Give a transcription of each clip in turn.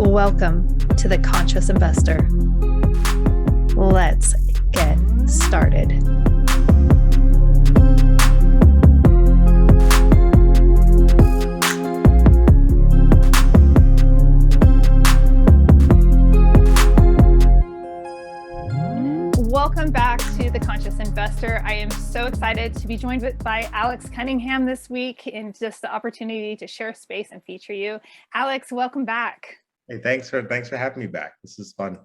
Welcome to the Conscious Investor. Let's get started. Welcome back to the Conscious Investor. I am so excited to be joined by Alex Cunningham this week and just the opportunity to share space and feature you. Alex, welcome back. Hey, thanks for having me back. This is fun.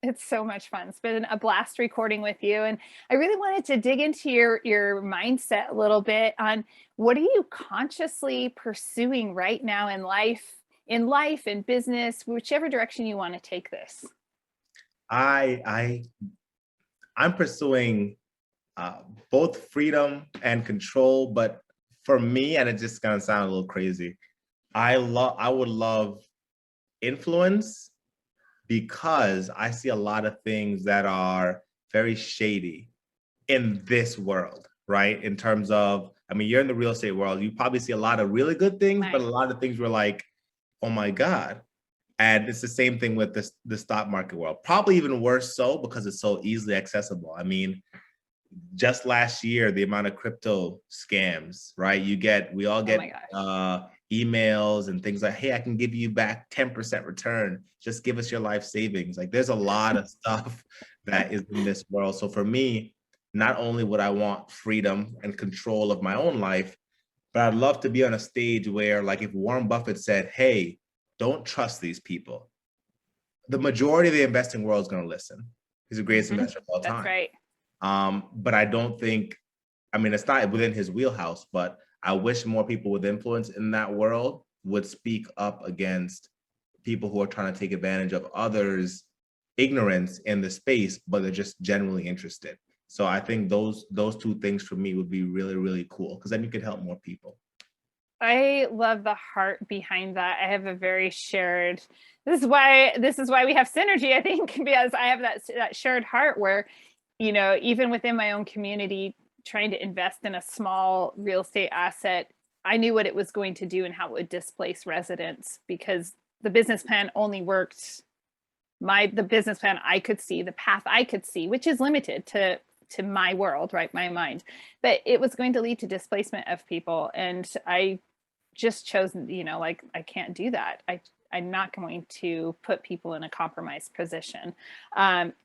It's so much fun. It's been a blast recording with you. And I really wanted to dig into your mindset a little bit on what are you consciously pursuing right now in life, in business, whichever direction you want to take this. I'm pursuing both freedom and control, but for me, and it's just gonna sound a little crazy, I would love influence, because I see a lot of things that are very shady in this world, right? In terms of, I mean, you're in the real estate world, you probably see a lot of really good things, but a lot of things were like, oh my God. And it's the same thing with the stock market world, probably even worse so because it's so easily accessible. I mean, just last year, the amount of crypto scams, right? We all get emails and things like, hey, I can give you back 10% return. Just give us your life savings. Like, there's a lot of stuff that is in this world. So for me, not only would I want freedom and control of my own life, but I'd love to be on a stage where, like, if Warren Buffett said, hey, don't trust these people, the majority of the investing world is going to listen. He's the greatest investor of all time. That's right. But I don't think, I mean, it's not within his wheelhouse, but I wish more people with influence in that world would speak up against people who are trying to take advantage of others' ignorance in the space, but they're just genuinely interested. So I think those two things for me would be really, really cool, because then you could help more people. I love the heart behind that. I have a very shared, this is why we have synergy, I think, because I have that shared heart where, you know, even within my own community, trying to invest in a small real estate asset, I knew what it was going to do and how it would displace residents, because the business plan only worked, the business plan I could see, the path I could see, which is limited to my world, right, my mind, but it was going to lead to displacement of people. And I just chose, you know, like, I can't do that. I'm not going to put people in a compromised position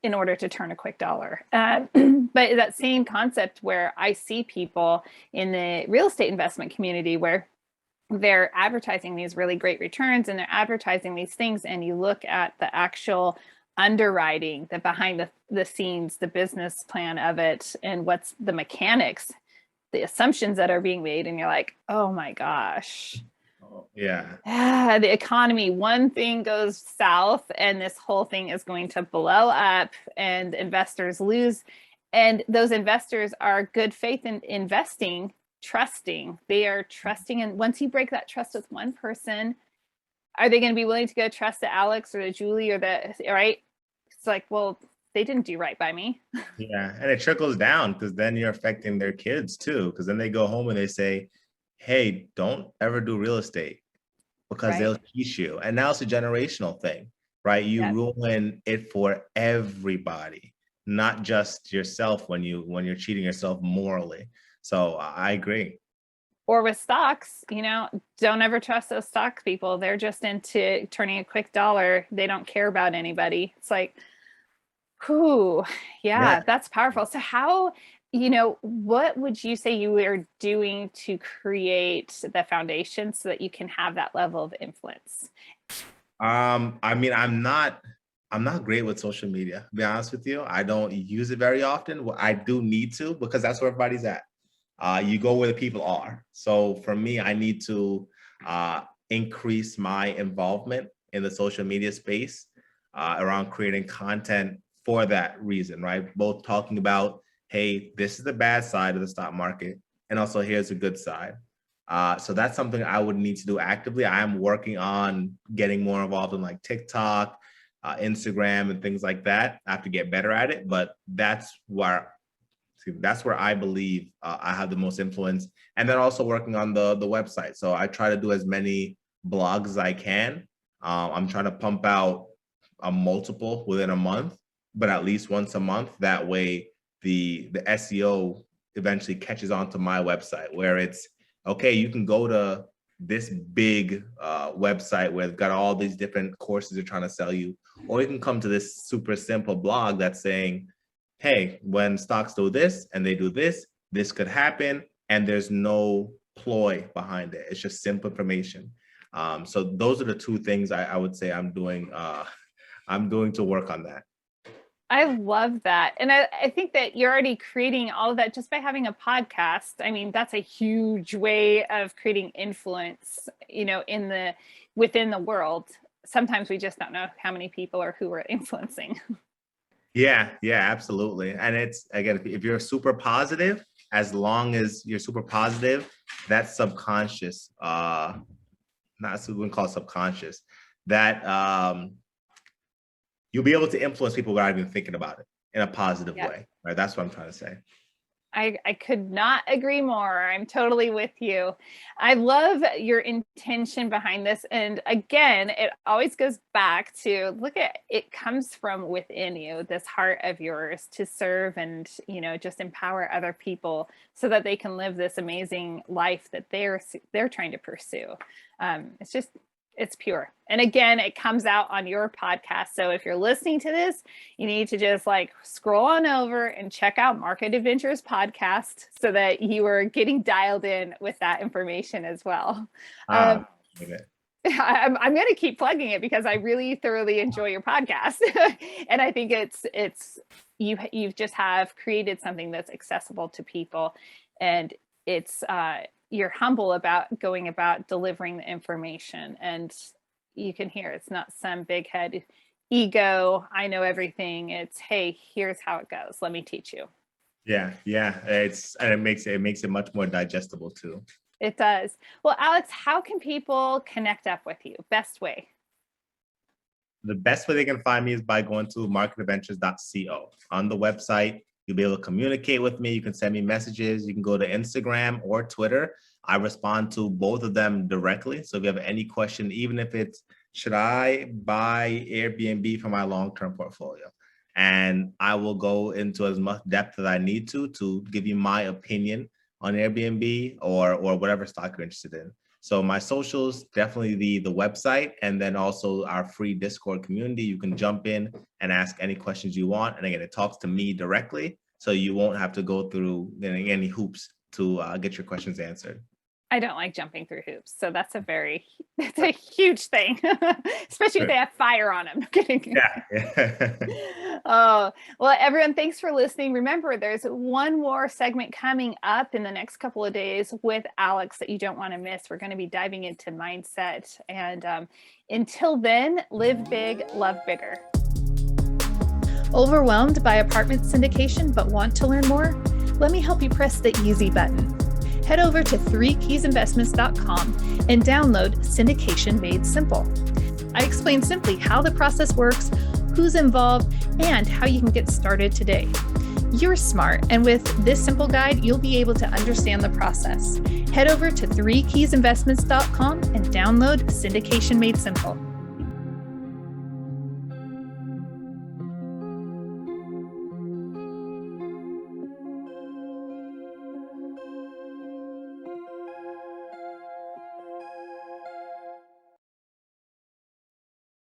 in order to turn a quick dollar. But that same concept where I see people in the real estate investment community where they're advertising these really great returns and they're advertising these things, and you look at the actual underwriting, the behind the scenes, the business plan of it, and what's the mechanics, the assumptions that are being made, and you're like, oh my gosh. Yeah. The economy, one thing goes south and this whole thing is going to blow up and investors lose. And those investors are good faith in investing, trusting. They are trusting. And once you break that trust with one person, are they going to be willing to go trust the Alex or the Julie or right? It's like, well, they didn't do right by me. Yeah. And it trickles down, because then you're affecting their kids too. Because then they go home and they say, hey, don't ever do real estate, because they'll teach you. And now it's a generational thing, right? You ruin it for everybody, not just yourself when you're cheating yourself morally. So I agree. Or with stocks, you know, don't ever trust those stock people. They're just into turning a quick dollar. They don't care about anybody. It's like, whew, yeah, that's powerful. So how, you know, what would you say you are doing to create the foundation so that you can have that level of influence? I mean, I'm not great with social media, to be honest with you. I don't use it very often. Well, I do need to, because that's where everybody's at. You go where the people are. So for me, I need to increase my involvement in the social media space around creating content for that reason, right? Both talking about, hey, this is the bad side of the stock market, and also here's the good side. So that's something I would need to do actively. I am working on getting more involved in like TikTok, Instagram, and things like that. I have to get better at it, but that's where I believe I have the most influence. And then also working on the website. So I try to do as many blogs as I can I'm trying to pump out a multiple within a month, but at least once a month. That way the SEO eventually catches on to my website, where it's, okay, you can go to this big website where it's got all these different courses they're trying to sell you, or you can come to this super simple blog that's saying, hey, when stocks do this and they do this, this could happen, and there's no ploy behind it. It's just simple information. So those are the two things I would say I'm doing. I'm doing to work on that. I love that. And I think that you're already creating all of that just by having a podcast. I mean, that's a huge way of creating influence, you know, within the world. Sometimes we just don't know how many people or who we're influencing. Yeah, absolutely. And it's, again, if you're super positive, as long as you're super positive, that's subconscious, not we wouldn't call it subconscious, that you'll be able to influence people without even thinking about it in a positive way, right? That's what I'm trying to say. I could not agree more. I'm totally with you. I love your intention behind this. And again, it always goes back to it comes from within you, this heart of yours to serve and, you know, just empower other people so that they can live this amazing life that they're trying to pursue. It's pure. And again, it comes out on your podcast. So if you're listening to this, you need to just scroll on over and check out Market Adventures podcast so that you are getting dialed in with that information as well. Okay. I'm going to keep plugging it because I really thoroughly enjoy your podcast. And I think you've just have created something that's accessible to people. And you're humble about going about delivering the information, and you can hear it's not some big head ego, I know everything. It's, hey, here's how it goes. Let me teach you. Yeah. It makes it much more digestible too. It does. Well, Alex, how can people connect up with you? Best way? The best way they can find me is by going to marketadventures.co. On the website, you'll be able to communicate with me. You can send me messages. You can go to Instagram or Twitter. I respond to both of them directly. So if you have any question, even if it's, should I buy Airbnb for my long-term portfolio? And I will go into as much depth as I need to give you my opinion on Airbnb or whatever stock you're interested in. So my socials, definitely the website, and then also our free Discord community. You can jump in and ask any questions you want. And again, it talks to me directly, so you won't have to go through any hoops to get your questions answered. I don't like jumping through hoops. So that's a huge thing, especially if they have fire on them. No kidding. Yeah. Oh, well, everyone, thanks for listening. Remember, there's one more segment coming up in the next couple of days with Alex that you don't want to miss. We're going to be diving into mindset. And until then, live big, love bigger. Overwhelmed by apartment syndication, but want to learn more? Let me help you press the easy button. Head over to 3keysinvestments.com and download Syndication Made Simple. I explain simply how the process works, who's involved, and how you can get started today. You're smart, and with this simple guide, you'll be able to understand the process. Head over to 3keysinvestments.com and download Syndication Made Simple.